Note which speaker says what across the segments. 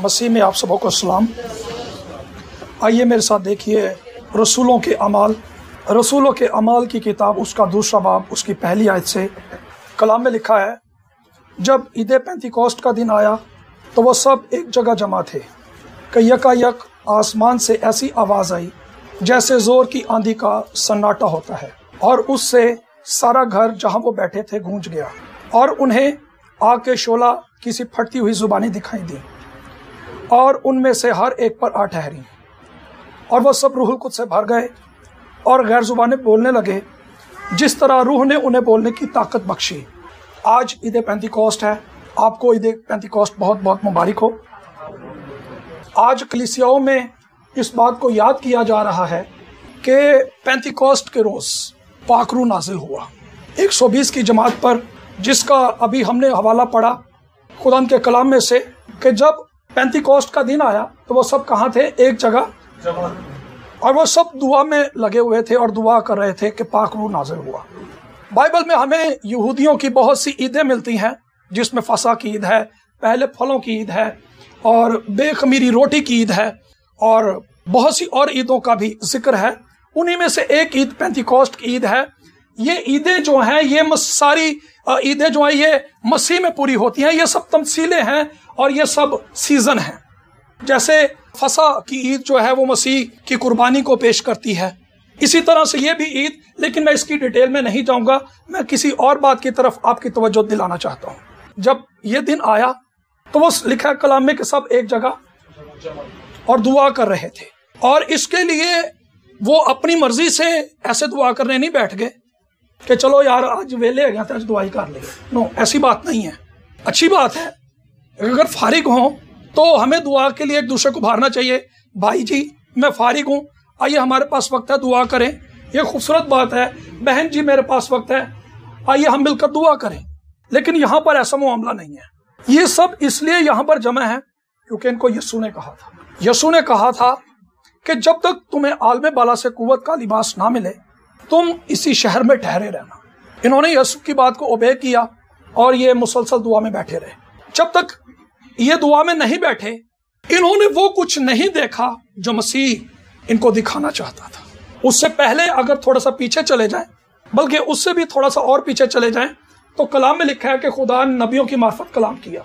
Speaker 1: मसीह में आप सबों को सलाम। आइए मेरे साथ देखिए रसूलों के अमाल की किताब, उसका दूसरा बाब, उसकी पहली आयत से कलाम में लिखा है, जब ईद पेंतिकोस्त का दिन आया तो वो सब एक जगह जमा थे कि यकायक आसमान से ऐसी आवाज़ आई जैसे ज़ोर की आंधी का सन्नाटा होता है, और उससे सारा घर जहाँ वो बैठे थे गूंज गया, और उन्हें आग के शोला किसी फटती हुई जुबानी दिखाई दी और उनमें से हर एक पर आ ठहरी, और वह सब रूहुल कुद्स से भर गए और गैर जुबानें बोलने लगे जिस तरह रूह ने उन्हें बोलने की ताकत बख्शी। आज ईद पेंतिकोस्त है, आपको ईद पेंतिकोस्त बहुत बहुत मुबारक हो। आज कलीसियाओं में इस बात को याद किया जा रहा है कि पेंतिकोस्त के रोज़ पाक रूह नाज़िल हुआ 120 की जमात पर, जिसका अभी हमने हवाला पढ़ा खुदा के कलाम में से कि जब पेंतिकोस्त का दिन आया तो वो सब कहाँ थे? एक जगह, और वो सब दुआ में लगे हुए थे और दुआ कर रहे थे कि पाक रूह नाज़िल हुआ। बाइबल में हमें यहूदियों की बहुत सी ईदें मिलती हैं, जिसमें फसा की ईद है, पहले फलों की ईद है, और बेखमीरी रोटी की ईद है, और बहुत सी और ईदों का भी जिक्र है। उन्हीं में से एक ईद पेंतिकोस्त की ईद है। ये ईदें जो हैं, ये सारी ईदें जो हैं, ये मसीह में पूरी होती हैं। ये सब तमसीलें हैं और ये सब सीजन हैं। जैसे फसा की ईद जो है वो मसीह की कुर्बानी को पेश करती है, इसी तरह से ये भी ईद, लेकिन मैं इसकी डिटेल में नहीं जाऊंगा। मैं किसी और बात की तरफ आपकी तवज्जो दिलाना चाहता हूँ। जब ये दिन आया तो वो लिखा है कलाम में कि सब एक जगह और दुआ कर रहे थे, और इसके लिए वो अपनी मर्जी से ऐसे दुआ करने नहीं बैठ गए कि चलो यार आज वेले है तो आज दुआई कर लेंगे। नो, ऐसी बात नहीं है। अच्छी बात है, अगर फारिग हों तो हमें दुआ के लिए एक दूसरे को उभारना चाहिए। भाई जी मैं फारिग हूँ, आइए हमारे पास वक्त है, दुआ करें। ये खूबसूरत बात है। बहन जी मेरे पास वक्त है, आइए हम मिलकर दुआ करें। लेकिन यहाँ पर ऐसा मामला नहीं है। ये सब इसलिए यहाँ पर जमा है क्योंकि इनको यीशु ने कहा था। यीशु ने कहा था कि जब तक तुम्हें आलम बाला से कुव्वत का लिबास ना मिले तुम इसी शहर में ठहरे रहना। इन्होंने यीशु की बात को ओबे किया और ये मुसलसल दुआ में बैठे रहे। जब तक ये दुआ में नहीं बैठे, इन्होंने वो कुछ नहीं देखा जो मसीह इनको दिखाना चाहता था। उससे पहले अगर थोड़ा सा पीछे चले जाएं, बल्कि उससे भी थोड़ा सा और पीछे चले जाएं, तो कलाम में लिखा है कि खुदा ने नबियों की मार्फत कलाम किया।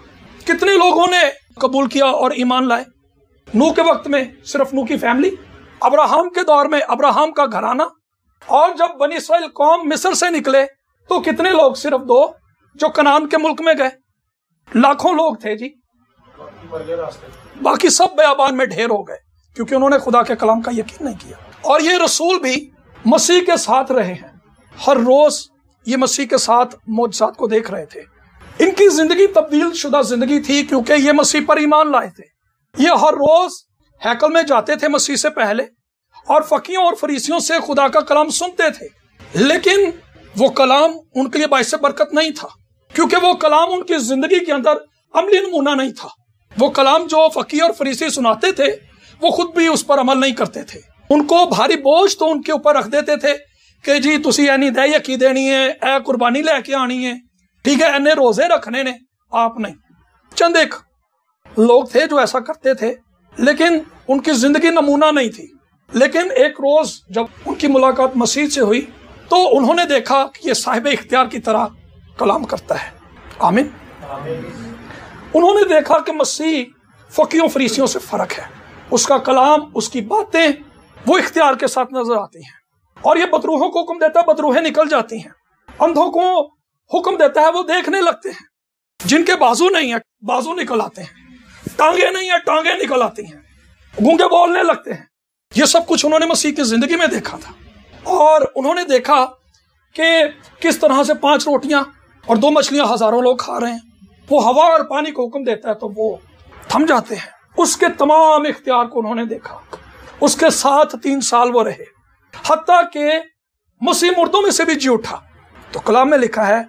Speaker 1: कितने लोगों ने कबूल किया और ईमान लाए? नूह के वक्त में सिर्फ नूह की फैमिली, अब्राहम के दौर में अब्राहम का घराना, और जब बनी इस्राएल कौम मिस्र से निकले तो कितने लोग? सिर्फ 2 जो कनान के मुल्क में गए। लाखों लोग थे जी, बाकी सब बयाबान में ढेर हो गए क्योंकि उन्होंने खुदा के कलाम का यकीन नहीं किया। और ये रसूल भी मसीह के साथ रहे हैं, हर रोज ये मसीह के साथ मौजज़ात को देख रहे थे। इनकी जिंदगी तब्दील शुदा जिंदगी थी क्योंकि ये मसीह पर ईमान लाए थे। ये हर रोज हैकल में जाते थे मसीह से पहले, और फकीयों और फरीसियों से खुदा का कलाम सुनते थे, लेकिन वो कलाम उनके लिए बाइस बरकत नहीं था क्योंकि वो कलाम उनकी जिंदगी के अंदर अमली नमूना नहीं था। वो कलाम जो फकी और फरीसी सुनाते थे वो खुद भी उस पर अमल नहीं करते थे। उनको भारी बोझ तो उनके ऊपर रख देते थे कि जी तुसी ऐनी दया की देनी है, ए कुर्बानी लेके आनी है, ठीक है, एने रोजे रखने ने, आप नहीं। चंद एक लोग थे जो ऐसा करते थे, लेकिन उनकी जिंदगी नमूना नहीं थी। लेकिन एक रोज जब उनकी मुलाकात मसीह से हुई तो उन्होंने देखा कि ये साहिब इख्तियार की तरह कलाम करता है। आमीन। उन्होंने देखा कि मसीह फकीयों फरीसियों से फर्क है। उसका कलाम, उसकी बातें वो इख्तियार के साथ नजर आती हैं, और ये बदरूहों को हुक्म देता है, बदरूहें निकल जाती हैं। अंधों को हुक्म देता है, वो देखने लगते हैं। जिनके बाजू नहीं है बाजू निकल आते हैं, टांगे नहीं है टांगे निकल आती हैं, गूंगे बोलने लगते हैं। ये सब कुछ उन्होंने मसीह की जिंदगी में देखा था, और उन्होंने देखा कि किस तरह से 5 रोटियां और 2 मछलियां हजारों लोग खा रहे हैं। वो हवा और पानी को हुक्म देता है तो वो थम जाते हैं। उसके तमाम इख्तियार को उन्होंने देखा। उसके साथ 3 साल वो रहे, हत्ता के मसीह मुर्दों में से भी जी उठा। तो कलाम में लिखा है,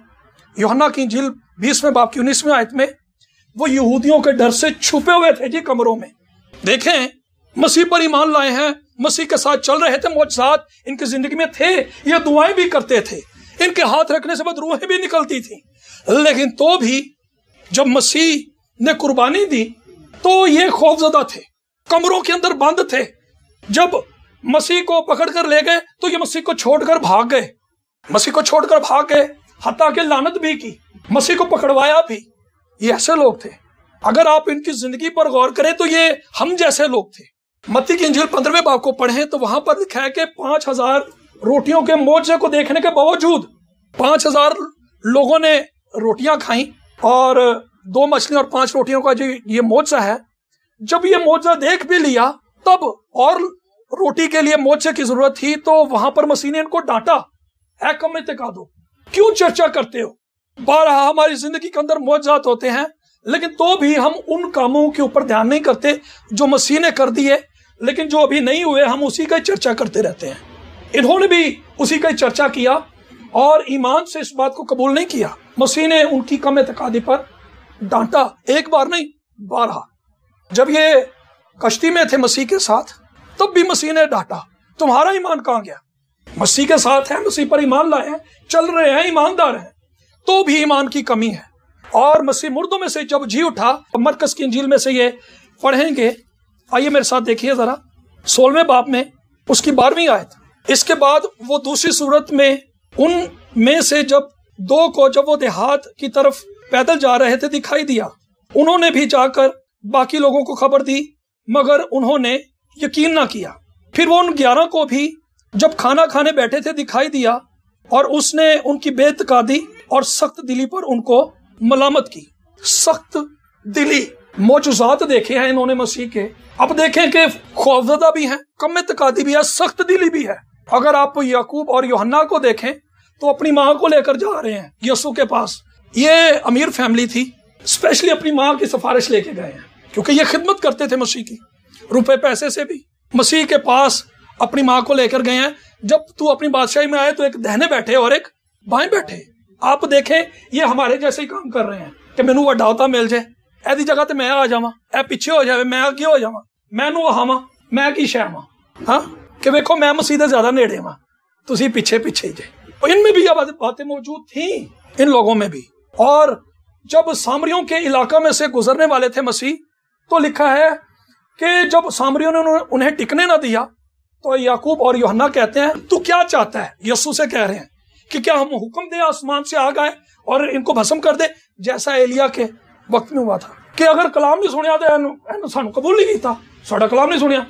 Speaker 1: यूहन्ना की इंजील 20वें बाब की 19वीं आयत में, वो यहूदियों के डर से छुपे हुए थे जी कमरों में। देखें, मसीह पर ईमान लाए हैं, मसीह के साथ चल रहे थे, मौजज़ात इनकी जिंदगी में थे, ये दुआएं भी करते थे, इनके हाथ रखने से बाद रूहें भी निकलती थी। लेकिन तो भी जब मसीह ने कुर्बानी दी तो ये खौफजदा थे, कमरों के अंदर बंद थे। जब मसीह को पकड़ कर ले गए तो ये मसीह को छोड़कर भाग गए, मसीह को छोड़कर भाग गए, हत्ता के लानत भी की, मसीह को पकड़वाया भी। ये ऐसे लोग थे। अगर आप इनकी जिंदगी पर गौर करें तो ये हम जैसे लोग थे। मत्ती की इंजील 15वें बाब को पढ़ें तो वहां पर लिखा है कि 5000 रोटियों के मौजे को देखने के बावजूद 5000 लोगों ने रोटियां खाई और 2 मछलियां और 5 रोटियों का जो ये मौजा है, जब ये मौजा देख भी लिया तब और रोटी के लिए मौजे की जरूरत थी, तो वहां पर मसीह ने इनको डांटा, ऐ कम इत्तेकादो, क्यों चर्चा करते हो? 12 हमारी जिंदगी के अंदर मौजात होते हैं, लेकिन तो भी हम उन कामों के ऊपर ध्यान नहीं करते जो मसीह ने कर दिए, लेकिन जो अभी नहीं हुए हम उसी का चर्चा करते रहते हैं। इन्होंने भी उसी का चर्चा किया और ईमान से इस बात को कबूल नहीं किया। मसीह ने उनकी कम इत्तेकादी पर डांटा, एक बार नहीं 12। जब ये कश्ती में थे मसीह के साथ तब भी मसीह ने डांटा, तुम्हारा ईमान कहाँ गया? मसीह के साथ है, मसीह पर ईमान लाए हैं, चल रहे हैं, ईमानदार हैं, तो भी ईमान की कमी है। और मसीह मुर्दों में से जब जी उठा, मरकस की इंजील में से ये पढ़ेंगे, आइए मेरे साथ देखिए जरा 16वें बाब में उसकी 12वीं आयत। इसके बाद वो दूसरी सूरत में उन में से जब 2 को जब वो देहात की तरफ पैदल जा रहे थे दिखाई दिया, उन्होंने भी जाकर बाकी लोगों को खबर दी, मगर उन्होंने यकीन ना किया। फिर वो उन 11 को भी जब खाना खाने बैठे थे दिखाई दिया और उसने उनकी बेइत्तेकादी और सख्त दिली पर उनको मलामत की। सख्त दिली, मौजूजात देखे हैं इन्होंने मसीह के, अब देखें कि खौफजदा भी हैं, कम इत्तेकादी भी है, सख्त दिली भी है। अगर आप याकूब और यूहन्ना को देखें तो अपनी माँ को लेकर जा रहे हैं यीशु के पास। ये अमीर फैमिली थी, स्पेशली अपनी माँ की सिफारिश लेके गए हैं, क्योंकि ये खिदमत करते थे मसीह की, रुपए पैसे से भी। मसीह के पास अपनी माँ को लेकर गए हैं। जब तू अपनी बादशाही में आए तो एक दाहिने बैठे और एक बाएं बैठे। आप देखें ये हमारे जैसे ही काम कर रहे हैं कि मैनू वड्डावता मिल जाए, ऐसी जगह ते मैं आ जावा, ऐ पीछे हो जाए, मैं अगे हो जावा, मैनू हावा, मैं की शह वा, हाँ कि देखो मैं मसीह दे ज्यादा नेड़े वा, तुसी पीछे पीछे ही जे। इनमें भी ये बातें मौजूद थी, इन लोगों में भी। और जब सामरियों के इलाका में से गुजरने वाले थे मसीह, तो लिखा है कि जब सामरियों ने उन्हें टिकने ना दिया तो याकूब और यूहन्ना कहते हैं, तू क्या चाहता है? यीशु से कह रहे हैं कि क्या हम हुक्म दे आसमान से आग आए और इनको भस्म कर दे, जैसा एलिया के वक्त में हुआ था कि अगर कलाम नहीं सुनिया तो सानू कबूल नहीं किया, साडा कलाम नहीं सुनिया,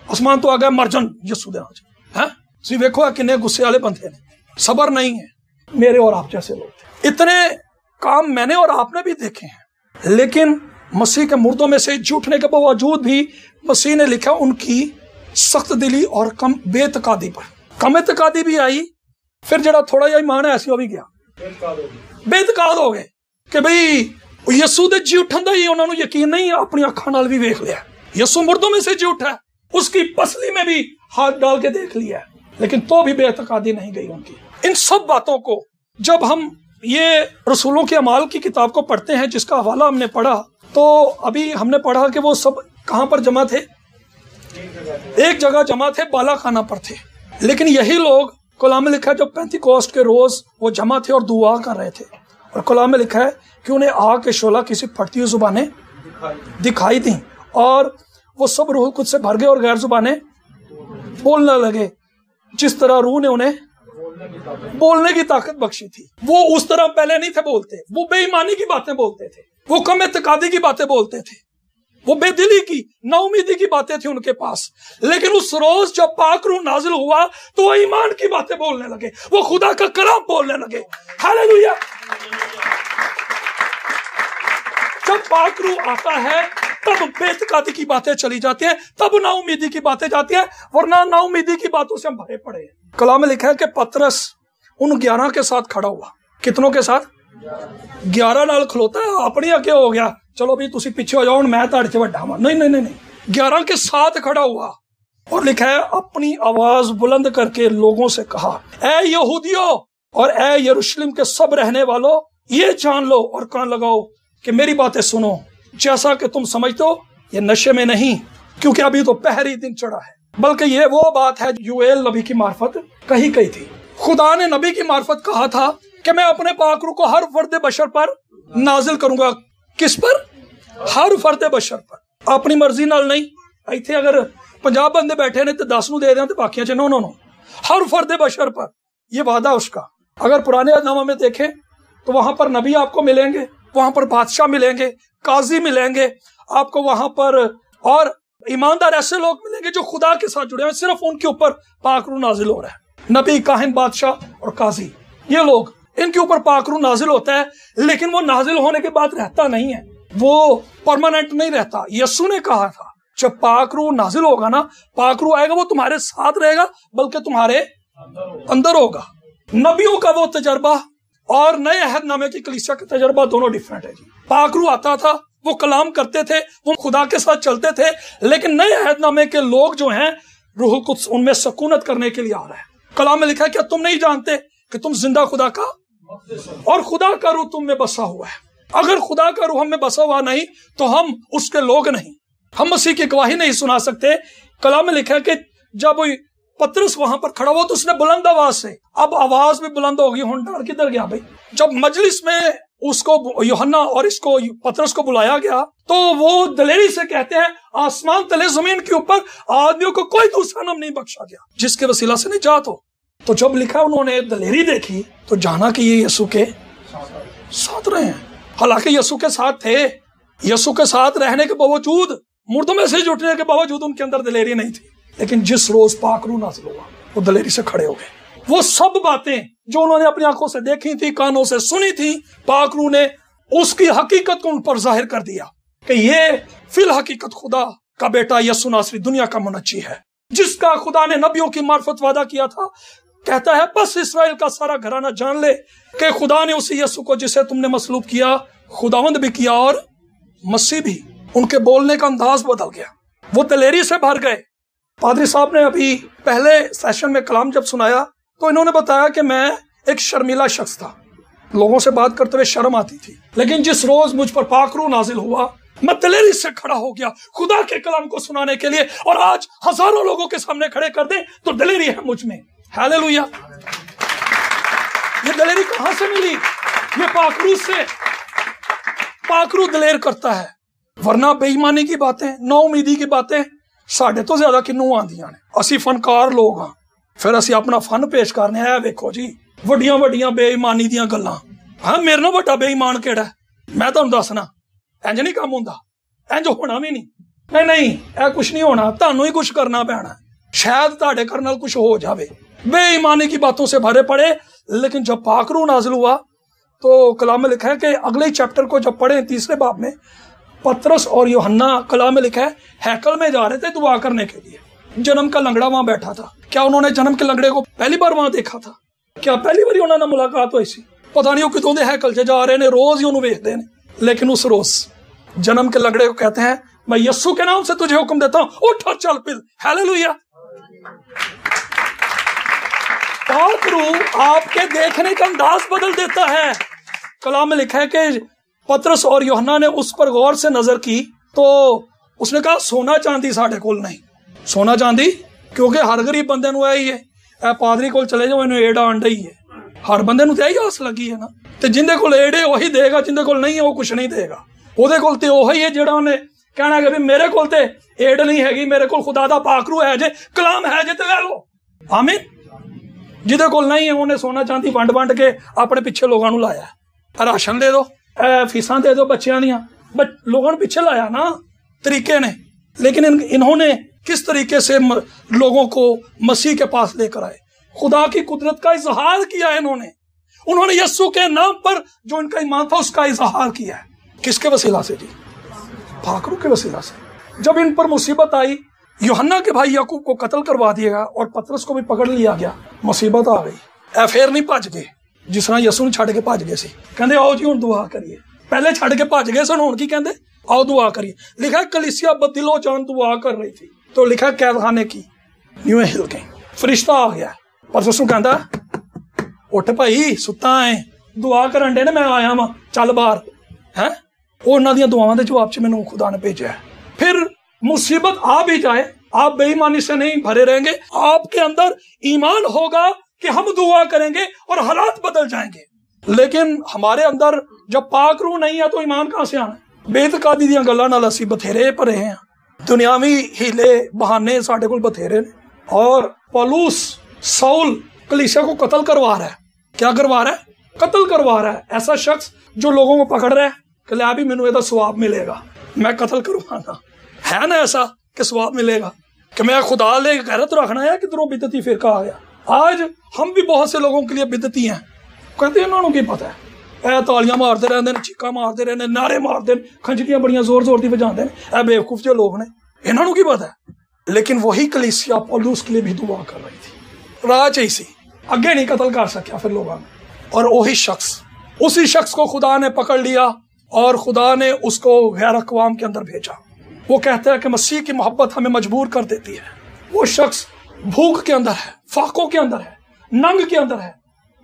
Speaker 1: आसमान तो आ गया मर जान यीशु दे नाम है। तुसीं वेखो किन्ने गुस्से वाले बंदे ने, सबर नहीं है। मेरे और आप जैसे लोग थे। इतने काम मैंने और आपने भी देखे हैं, लेकिन मसीह के मुर्दों में से झूठने के बावजूद भी मसीह ने लिखा उनकी सख्त दिली और कम बेइत्तेकादी पर। कम इत्तेकादी भी आई, फिर जरा थोड़ा जिहा ईमान है ऐसी भी गया, बेइत्तेकाद हो गए कि भाई यीशु दे जी उठन दा ही उन्हां नूं यकीन नहीं, अपनी अखां नाल भी वेख लिया, यीशु मुर्दों में से जी उठा है, उसकी पसली में भी हाथ डाल के देख लिया, लेकिन तो भी बेइत्तेकादी नहीं गई उनकी। इन सब बातों को जब हम ये रसूलों के अमाल की किताब को पढ़ते हैं, जिसका हवाला हमने पढ़ा, तो अभी हमने पढ़ा कि वो सब कहां पर जमा थे? एक जगह जमा थे, बाला खाना पर थे। लेकिन यही लोग कलाम में लिखा है जब पेंतीकोस्ट के रोज वो जमा थे और दुआ कर रहे थे, और कलाम में लिखा है कि उन्हें आग के शोला किसी फटती हुई जुबानें दिखाई दी और वो सब रूह खुद से भर गए और गैर जुबानें बोलने लगे, जिस तरह रूह ने उन्हें बोलने की ताकत बख्शी थी। वो उस तरह पहले नहीं थे बोलते, वो बेईमानी की बातें बोलते थे, वो कम इत्तेकादी की बातें बोलते थे, वो बेदिली की, नाउमीदी की बातें थी उनके पास। लेकिन उस रोज जब पाक रूह नाजिल हुआ तो वो ईमान की बातें बोलने लगे, वो खुदा का कलाम बोलने लगे। हालेलुया। जब पाक रूह आता है तब बेइत्तेकादी की बातें चली जाती हैं, तब नाउमीदी की बातें जाती हैं, वरना नाउमीदी की बातों से हम भरे पड़े हैं। कलाम में लिखा है कि पतरस उन 11 के साथ खड़ा हुआ। कितनों के साथ? 11 नाल खलोता है, अपनी अगे हो गया, चलो भी तुसी पीछे हो जाओ, मैं ताड़े च वड्डा वां। नहीं नहीं नहीं नहीं, 11 के साथ खड़ा हुआ और लिखा है अपनी आवाज बुलंद करके लोगों से कहा, ऐ यहूदियों और ऐ यरूशलेम के सब रहने वालों, ये जान लो और कान लगाओ कि मेरी बातें सुनो। जैसा कि तुम समझते हो ये नशे में नहीं, क्योंकि अभी तो पहली दिन चढ़ा है, बल्कि ये वो बात है यूएल नबी की मार्फत कही गई थी। खुदा ने नबी की मार्फत कहा था कि मैं अपने पाक रूह को हर फर्द बशर पर नाजिल करूंगा। किस पर? हर फर्द बशर पर। अपनी मर्जी नाल नहीं। इत्थे अगर 50 बंदे बैठे ने तो 10 नूं दे दें तो बाकियां च नो। हर फर्द बशर पर ये वादा उसका। अगर पुराने अहदनामा में देखें तो वहां पर नबी आपको मिलेंगे, वहां पर बादशाह मिलेंगे, काजी मिलेंगे आपको वहां पर, और ईमानदार ऐसे लोग मिलेंगे जो खुदा के साथ जुड़े हैं। सिर्फ उनके ऊपर पाक रूह नाजिल हो रहा है। नबी, काहिन, बादशाह और काजी, ये लोग, इनके ऊपर पाक रूह नाजिल होता है, लेकिन वो नाजिल होने के बाद रहता नहीं है, वो परमानेंट नहीं रहता। यीशु ने कहा था जब पाक रूह नाजिल होगा ना, पाक रूह आएगा, वो तुम्हारे साथ रहेगा बल्कि तुम्हारे अंदर होगा। नबियों का वो तजर्बा और नए अहदनामे की कलीसिया का तजर्बा दोनों डिफरेंट है जी। पाक रूह आता था, वो कलाम करते थे, वो खुदा के साथ चलते थे, लेकिन नए अहदनामे के लोग जो हैं, रूह कुद्स उनमें सकूनत करने के लिए आ रहा है। कलाम में लिखा है, क्या तुम नहीं जानते कि तुम जिंदा खुदा का और खुदा का रूह तुम में बसा हुआ है। अगर खुदा का रूह हम में बसा हुआ नहीं तो हम उसके लोग नहीं, हम मसीह की गवाही नहीं सुना सकते। कलाम में लिखा है कि जब पतरस वहां पर खड़ा हुआ तो उसने बुलंद आवाज से, अब आवाज भी बुलंद होगी, हुन डर किधर गया भाई। जब मजलिस में उसको यूहन्ना और इसको पतरस को बुलाया गया तो वो दलेरी से कहते हैं, आसमान तले जमीन के ऊपर आदमियों को कोई दूसरा नाम नहीं बख्शा गया जिसके वसीला से निजात हो। तो जब लिखा उन्होंने दलेरी देखी तो जाना कि ये यीशु के साथ रहे हैं। हालांकि यीशु के साथ थे, यीशु के साथ रहने के बावजूद, मुर्दों में से जुटने के बावजूद उनके अंदर दलेरी नहीं थी। लेकिन जिस रोज पाक रूह नाज़िल हुआ वो दलेरी से खड़े हो गए। वो सब बातें जो उन्होंने अपनी आंखों से देखी थी, कानों से सुनी थी, पाक रूह ने उसकी हकीकत को उन पर जाहिर कर दिया कि ये फिल हकीकत खुदा का बेटा यीशु नासरी दुनिया का मुनज्जी है, जिसका खुदा ने नबियों की मार्फत वादा किया था। कहता है, बस इस्राएल का सारा घराना जान ले कि खुदा ने उसी यीशु को जिसे तुमने मसलूब किया, खुदावंद भी किया और मसीह भी। उनके बोलने का अंदाज बदल गया, वो दलेरी से भर गए। पादरी साहब ने अभी पहले सेशन में कलाम जब सुनाया तो इन्होंने बताया कि मैं एक शर्मीला शख्स था, लोगों से बात करते हुए शर्म आती थी, लेकिन जिस रोज मुझ पर पाक रूह नाजिल हुआ मैं दलेरी से खड़ा हो गया खुदा के कलाम को सुनाने के लिए, और आज हजारों लोगों के सामने खड़े कर दें तो दलेरी है मुझ में। हालेलुया। ये दलेरी कहां से मिली? ये पाक रूह से। पाक रूह दलेर करता है, वरना बेईमानी की बातें, नाउमीदी की बातें साढ़े तो ज्यादा किन्नू आंदियां ने। असी फनकार लोग हाँ, फिर असी अपना फन पेश करने है। देखो जी, वड्डियां वड्डियां बेईमानी दियां गल्लां। हाँ, मेरे नाल वड्डा बेईमान केड़ा है मैं तुहानू दसना। इंज नहीं काम हुंदा, इंज होना भी नहीं। नहीं, यह कुछ नहीं होना, तुहानू ही कुछ करना पैना। शायद तुहाडे घर नाल कुछ हो जावे। बेईमानी की बातों से भरे पड़े। लेकिन जब पाक रूह नाज़िल हुआ तो कलाम में लिखा है कि अगले चैप्टर को जब पढ़े, तीसरे बाब में, पतरस और यूहन्ना, कलाम में लिखा है, हैकल में जा रहे थे दुआ करने के लिए। जन्म का लंगड़ा वहां बैठा था। क्या उन्होंने जन्म के लंगड़े को पहली बार वहां देखा था? क्या पहली बार उन्होंने मुलाकात हुई सी? पता नहीं वो कितों दे हैकल से जा रहे ने, रोज ही उन्होंने वेखते हैं। लेकिन उस रोज जन्म के लंगड़े को कहते हैं, मैं यीशु के नाम से तुझे हुक्म देता हूं, उठ और चल पिल। हालेलुया। पाक रूह आपके देखने का अंदाज बदल देता है। कलाम में लिखा है कि पतरस और यूहन्ना ने उस पर गौर से नजर की तो उसने कहा, सोना चांदी साढ़े कोल नहीं। सोना चांदी क्योंकि हर गरीब बंदे नूं आई है, ए पादरी कोल चले जाओ, इन्हें एड़ा आंडा ही है। हर बंदे नूं ते यही आस लगी है ना। ते जिंदे कोल एड़े वही देगा, जिंदे कोल नहीं है वो कुछ नहीं देगा। ओदे कोल ते ओही है जेड़ा उन्हें कहना कि भी मेरे कोल ते एड़ नहीं हैगी, मेरे कोल खुदा दा पाक रूह है जे, कलाम है जे, ते ले लो। आमीन। जिदे कोल नहीं है उन्हें सोना चांदी वंड वंड के अपने पिछे लोगों नूं लाया। राशन दे दो, फीसां दे दो बच्चियां दियां, लोगों पीछे लाया ना तरीके ने। लेकिन इन्होंने किस तरीके से लोगों को मसीह के पास लेकर आए, खुदा की कुदरत का इजहार किया है उन्होंने यीशु के नाम पर जो इनका ईमान था उसका इजहार किया है। किसके वसीला से जी? पाक रूह के वसीला से। जब इन पर मुसीबत आई, यूहन्ना के भाई याकूब को कत्ल करवा दिया और पतरस को भी पकड़ लिया गया, मुसीबत आ गई। फिर नहीं भज गए जिस तरह यीशु ने छड़ के भज गए सी। कहंदे आओ जी हुण दुआ करिए। पहले छड़ के भज गए सन, हुण की कहंदे आओ दुआ करिए। लिखा है कलीसिया बदिलो जान दुआ कर रही थी तो लिखा कैद खाने की यूं हिल गई। फरिश्ता आ गया, पतरस नूं कहंदा, उठ भाई सुता है, दुआ करन दे ने, मैं आया वां, चल बाहर। है उन्हां दियां दुआवां दे जवाब च मैनूं खुदा ने भेजा। फिर मुसीबत आ भी जाए, आप बेईमानी से नहीं भरे रहेंगे। आपके अंदर ईमान होगा कि हम दुआ करेंगे और हालात बदल जाएंगे। लेकिन हमारे अंदर जब पाक रूह नहीं है तो ईमान कहां से आना? ਬੇਤਕਾਦੀ ਦੀਆਂ ਗੱਲਾਂ ਨਾਲ ਅਸੀਂ ਬਥੇਰੇ ਭਰੇ ਹਾਂ, ਦੁਨਿਆਵੀ ਹੀਲੇ बहाने साढ़े को बथेरे ने। और पौलुस साउल कलीसिया को कत्ल करवा रहा है। क्या करवा रहा है? कत्ल करवा रहा है। ऐसा शख्स जो लोगों को पकड़ रहा है कि लिया भी मैनू ਇਹਦਾ सवाब मिलेगा, मैं कत्ल करवाना है ना, ऐसा कि सवाब मिलेगा कि मैं खुदा ले गैरत रखना है। किधरों बिदती फिरका आ गया। आज हम भी बहुत से लोगों के लिए बिदती हैं, कहते हैं इन्होंने की पता है, तालियां मारते रहते हैं, चीका मारते रहते हैं, नारे मारते हैं, खंजरियां बड़ियां जोर जोर दी बजाते हैं, बेवकूफ जो लोग ने, इन्होंने की पता है। लेकिन वही कलीसिया पौलुस के लिए भी दुआ कर रही थी। राह चाहिए अगे नहीं कत्ल कर सकिया फिर लोगों ने, और वही शख्स, उसी शख्स को खुदा ने पकड़ लिया और खुदा ने उसको गैर अक़वाम के अंदर भेजा। वो कहता है कि मसीह की मोहब्बत हमें मजबूर कर देती है। वो शख्स भूख के अंदर है, फाकों के अंदर है, नंग के अंदर है,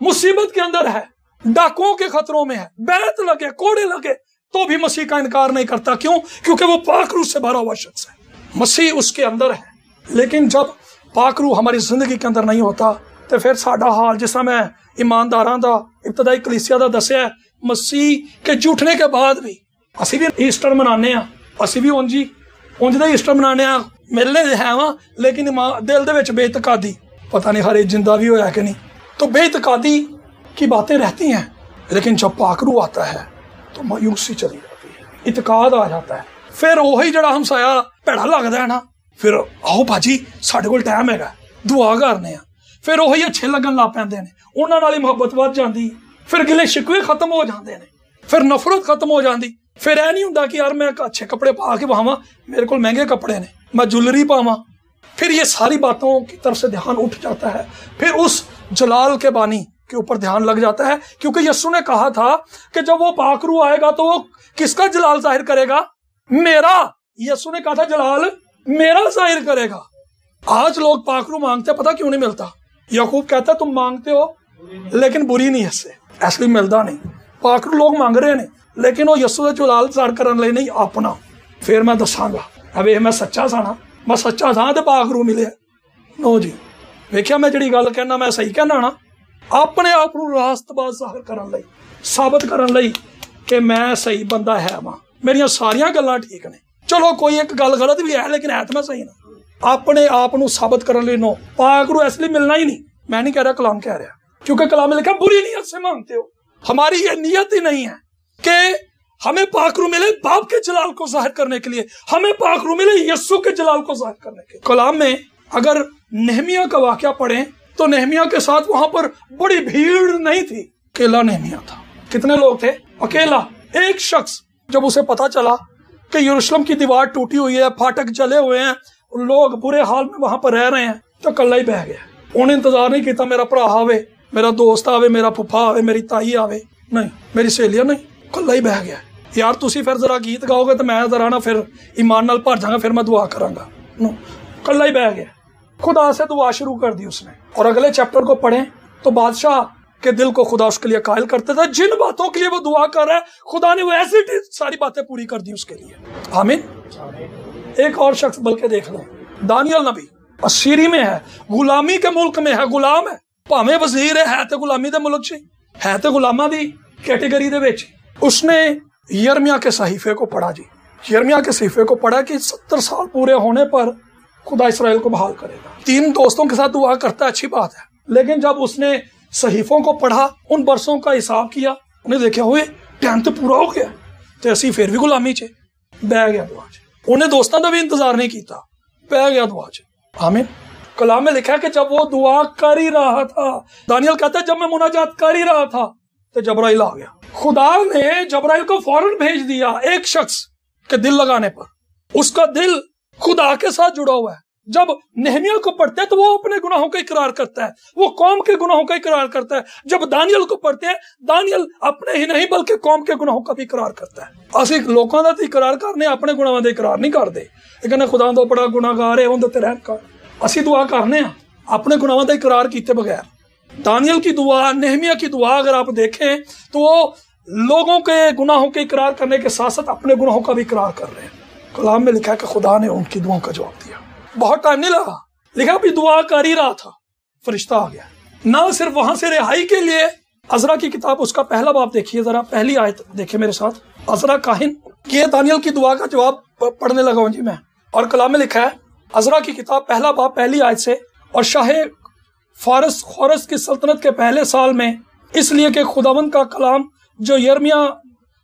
Speaker 1: मुसीबत के अंदर है, डाकुओं के खतरों में है, बैत लगे, कोड़े लगे, तो भी मसीह का इनकार नहीं करता। क्यों? क्योंकि वो पाक रूह से भरा हुआ शख्स है, मसीह उसके अंदर है। लेकिन जब पाक रूह हमारी जिंदगी के अंदर नहीं होता तो फिर साडा हाल, जिस मैं ईमानदारां दा इब्तदाई कलीसिया दा दसिया, मसीह के झूठने के बाद भी असी भी ईस्टर मनाने आ, असी भी उंज दा ईस्टर मनाने आ, मिलने है वा, लेकिन दिल दे विच बेइतकादी, पता नहीं हरे जिंदा भी होया कि नहीं। तो बेइतकादी की बातें रहती हैं, लेकिन जब पाक रूह आता है तो मायूसी चली जाती है, इतकाद आ जाता है। फिर वही जड़ा हमसाया भैड़ा लगता है ना, फिर आओ भाजी साढ़े कोल टाइम है, दुआ करने आ, फिर वही अच्छे लगन लग पैंदे ने, उन्हां नाल ही मुहब्बत वध जांदी, फिर गिले शिकवे खत्म हो जाते हैं, फिर नफरत खत्म हो जाती। फिर यह नहीं हुंदा कि यार मैं अच्छे कपड़े पा के पावां, मेरे को महंगे कपड़े ने, मैं ज्वेलरी पावां। फिर ये सारी बातों की तरफ से ध्यान उठ जाता है, फिर उस जलाल के बानी के ऊपर ध्यान लग जाता है। क्योंकि यीशु ने कहा था कि जब वो पाक रूह आएगा तो वो किसका जलाल जाहिर करेगा? मेरा। यीशु ने कहा था जलाल मेरा जाहिर करेगा। आज लोग पाक रूह मांगते, पता क्यों नहीं मिलता? याकूब कहता है तुम मांगते हो लेकिन बुरी नीयत से, इसलिए मिलता नहीं। पाक रूह लोग मांग रहे हैं, लेकिन वो यीशु का जलाल जाहिर करने लिए नहीं, अपना। फिर मैं दसांगा अब मैं सच्चा सा ना, मैं सच्चा था तो पाक रूह मिले। नो जी, वेख्या मैं जिहड़ी गल कहना मैं सही कहना ना, अपने आप को रास्तबाज जाहिर करने लई, साबित करने लई कि मैं सही बंदा है वां, मेरियां सारियां गल्लां ठीक ने। चलो कोई एक गल गलत भी है, लेकिन है तो मैं सही ना। अपने आप को साबित करने लई नो, पाक रूह इसलिए मिलना ही नहीं। मैं नहीं कह रहा, कलाम कह रहा, क्योंकि कलाम में लिखा बुरी नीयत से मांगते हो। हमारी ये नीयत ही नहीं है कि हमें पाक रूह मिले बाप के जलाल को जाहिर करने के लिए, हमें पाक रूह मिले यीशु के जलाल को जाहिर करने के लिए। कलाम में अगर नेहमिया का वाकया पढ़ें तो नेहमिया के साथ वहां पर बड़ी भीड़ नहीं थी, अकेला नेहमिया था। कितने लोग थे? अकेला। एक शख्स, जब उसे पता चला कि यरूशलेम की दीवार टूटी हुई है, फाटक जले हुए हैं, लोग बुरे हाल में वहां पर रह रहे हैं, तो कल्ला ही बह गया। उन्हें इंतजार नहीं किया मेरा भरा आवे, मेरा दोस्त आवे, मेरा फुफा आवे, मेरी ताई आवे, नहीं, मेरी सहेलियां नहीं, कल्ला ही बह गया। यार तुसी फिर जरा गीत गाओगे तो मैं जरा ना फिर ईमान नाल भर जाऊंगा, फिर मैं दुआ करांगा। नो, कल्ला ही बह गया। खुदा से दुआ शुरू कर दी उसने। और अगले चैप्टर को पढ़ें तो बादशाह के दिल को खुदा उसके लिए कायल करते थे। जिन बातों के लिए वो दुआ कर रहा है, खुदा ने वो ऐसी सारी बातें पूरी कर दी उसके लिए। आमीन। एक और शख्स बल्कि देख लो, दानियल नबी असीरी में है, गुलामी के मुल्क में है, गुलाम है, भावें वजीर है तो गुलामी के मुल्क च है, तो गुलामा दी कैटेगरी दे विच। उसने यिर्मयाह के सहीफे को पढ़ा जी, यिर्मयाह के सहीफे को पढ़ा कि 70 साल पूरे होने पर खुदा इसराइल को बहाल करेगा। 3 दोस्तों के साथ दुआ करता है, अच्छी बात है, लेकिन जब उसने सहीफों को पढ़ा, उन बरसों का हिसाब किया, उन्हें देखा हुए टाइम तो पूरा हो गया, तो असी फिर भी गुलामी च बह गया दुआ च। उन्हें दोस्तों का भी इंतजार नहीं किया, बह गया दुआ च। आमीन। कलाम में लिखा है कि जब वो दुआ कर ही रहा था, दानियल कहता है जब मैं मुनाजात कर ही रहा था तो जबराइल आ गया। खुदा ने जबराइल को फौरन भेज दिया एक शख्स के दिल लगाने पर। उसका दिल खुदा के साथ जुड़ा हुआ है। जब नेहमिया को पढ़ते हैं तो वो अपने गुनाहों का इकरार करता है, वो कौम के गुनाहों का इकरार करता है। जब दानियल को पढ़ते हैं, दानियल अपने ही नहीं बल्कि कौम के गुनाहों का भी इकरार करता है। असी लोगों का तो इकरार करने, अपने गुनाहों का इकरार नहीं करते। लेकिन खुदा तो बड़ा गुनाहगार है, उन्हें रहम कर। असी दुआ करने अपने गुनाहों का इकरार किए बगैर। दानियल की दुआ, नेहमिया की दुआ अगर आप देखें तो वो लोगों के गुनाहों के इकरार करने के साथ साथ अपने गुनाहों का भी इकरार कर रहे हैं। कलाम में लिखा है कि खुदा ने उनकी दुआओं का जवाब दिया। बहुत टाइम नहीं लगा, लिखा भी दुआ कर ही रहा था, फरिश्ता आ गया। ना सिर्फ वहां से रिहाई के लिए, अज़रा की किताब उसका पहला बाब देखिए जरा, पहली आयत देखिए मेरे साथ। अज़रा काहिन یہ دانیل کی دعا کا جواب پڑھنے لگا ہوں جی میں، اور کلام میں لکھا ہے عزرا کی کتاب پہلا باب پہلی آیت سے، اور شاہ فارس خورس کی سلطنت کے پہلے سال میں، اس لیے کہ خداوند کا کلام جو یرمیا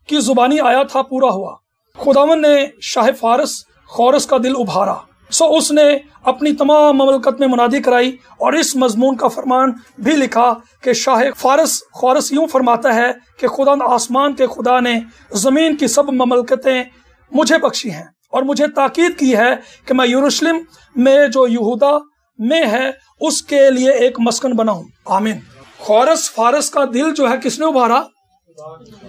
Speaker 1: کی زبانی آیا تھا پورا ہوا، خداوند نے شاہ فارس خورس کا دل ابھارا، سو اس نے اپنی تمام مملکت میں منادی کرائی، اور اس مضمون کا فرمان بھی لکھا کہ شاہ فارس خورس یوں فرماتا ہے کہ خداوند آسمان کے خدا نے زمین کی سب مملکتیں مجھے بخشی ہیں، اور مجھے تاکید کی ہے کہ میں یروشلم میں جو یہودا میں ہے اس کے لیے ایک مسکن بناؤں۔ آمین۔ خورس فارس کا دل جو ہے کس نے ابھارا؟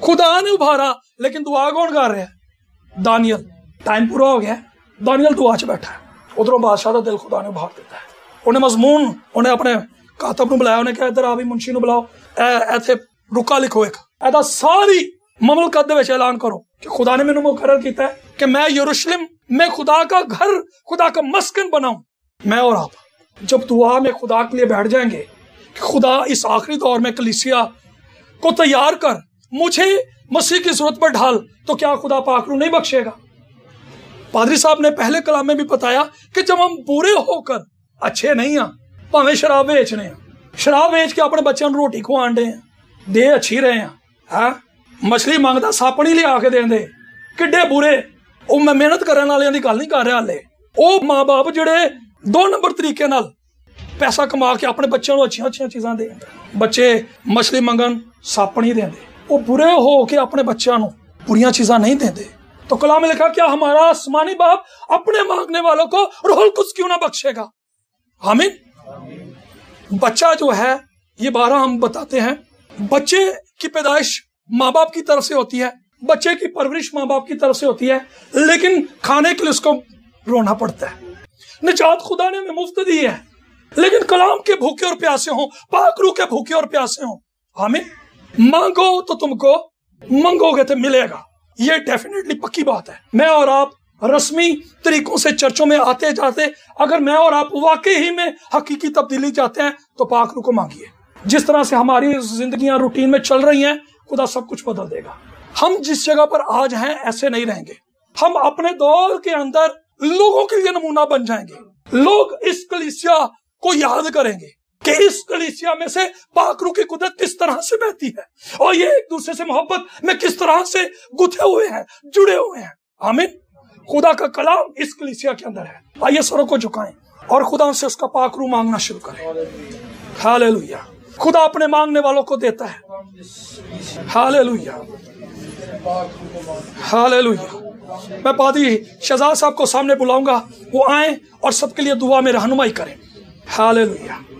Speaker 1: خدا نے ابھارا، لیکن دعا کون کر رہے ہیں؟ دانیل۔ ٹائم پورا ہو گیا، دانیل دعا چ بیٹھا ہے، ادھروں بادشاہ کا دل خدا نے ابھار دیتا ہے۔ انہیں مضمون، انہیں اپنے کاتب نو بلایا، انہیں کہا ادھر آوی منشی نو بلاؤ، ایتھے رکا لکھو ایک، ایدا ساری مملکت دے وچ اعلان کرو کہ خدا نے مینوں مقرر کیتا ہے کہ میں یروشلم میں خدا کا گھر، خدا کا مسکن بناؤں۔ میں اور آپ جب دعا میں خدا کے لیے بیٹھ جائیں گے کہ خدا اس آخری دور میں کلیسیا کو تیار کر، مجھے مسیح کی صورت پر ڈھال، تو کیا خدا پاک رو نہیں بخشے گا؟ پادری صاحب نے پہلے کلام میں بھی بتایا کہ جب ہم برے ہو کر اچھے نہیں ہیں، پاویں شراب بیچنے ہیں، شراب بیچ کے اپنے بچوں کو روٹی کھوان دے ہیں، دے اچھی رہے ہیں، ہاں مچھلی مانگتا ساپنی لیا کے دیں دے، کڈے برے۔ وہ میں محنت کرنے والے دی گل نہیں کر رہا ہلے، وہ ماں باپ جڑے 2 نمبر طریقے نال پیسہ کما کے اپنے بچوں کو اچھیاں اچھیاں چیزاں دیں، بچے مچھلی منگن ساپنی دیں دے، وہ برے ہو کے اپنے بچوں کو بریاں چیزاں نہیں دیں دے۔ تو کلام میں لکھا کیا ہمارا آسمانی باپ اپنے مانگنے والوں کو روح القدس کیوں نہ بخشے گا؟ آمین۔ بچہ جو ہے، یہ بارہ ہم بتاتے ہیں، بچے کی پیدائش ماں باپ کی طرف سے ہوتی ہے، بچے کی پرورش ماں باپ کی طرف سے ہوتی ہے، لیکن کھانے کے لیے اس کو رونا پڑتا ہے۔ نجات خدا نے ہمیں مفت دی ہے، لیکن کلام کے بھوکے اور پیاسے ہوں، پاک روح کے بھوکے اور پیاسے ہوں۔ آمین۔ مانگو تو تم کو منگو گے تو ملے گا، یہ ڈیفینیٹلی پکی بات ہے۔ میں اور آپ رسمی طریقوں سے چرچوں میں آتے جاتے، اگر میں اور آپ واقعی ہی میں حقیقی تبدیلی چاہتے ہیں تو پاک روح کو مانگیے۔ جس طرح سے ہماری زندگیاں روٹین میں چل رہی ہیں، خدا سب کچھ بدل دے گا۔ ہم جس جگہ پر آج ہیں ایسے نہیں رہیں گے، ہم اپنے دور کے اندر لوگوں کے لیے نمونہ بن جائیں گے۔ لوگ اس کلیسیا کو یاد کریں گے کہ اس کلیسیا میں سے پاک روح کی قدرت کس طرح سے بہتی ہے، اور یہ ایک دوسرے سے محبت میں کس طرح سے گتھے ہوئے ہیں، جڑے ہوئے ہیں۔ آمین۔ خدا کا کلام اس کلیسیا کے اندر ہے۔ آئیے سروں کو جھکائیں اور خدا سے اس کا پاک روح مانگنا شروع کریں۔ ہاللیلویہ۔ خدا اپنے مانگنے والوں کو دیتا ہے۔ ہاللیلویہ، ہاللیلویہ۔ میں پادری شہزاد صاحب کو سامنے بلاؤں گا، وہ آئیں اور سب کے لیے دعا میں رہنمائی کریں۔ ہاللیلویہ۔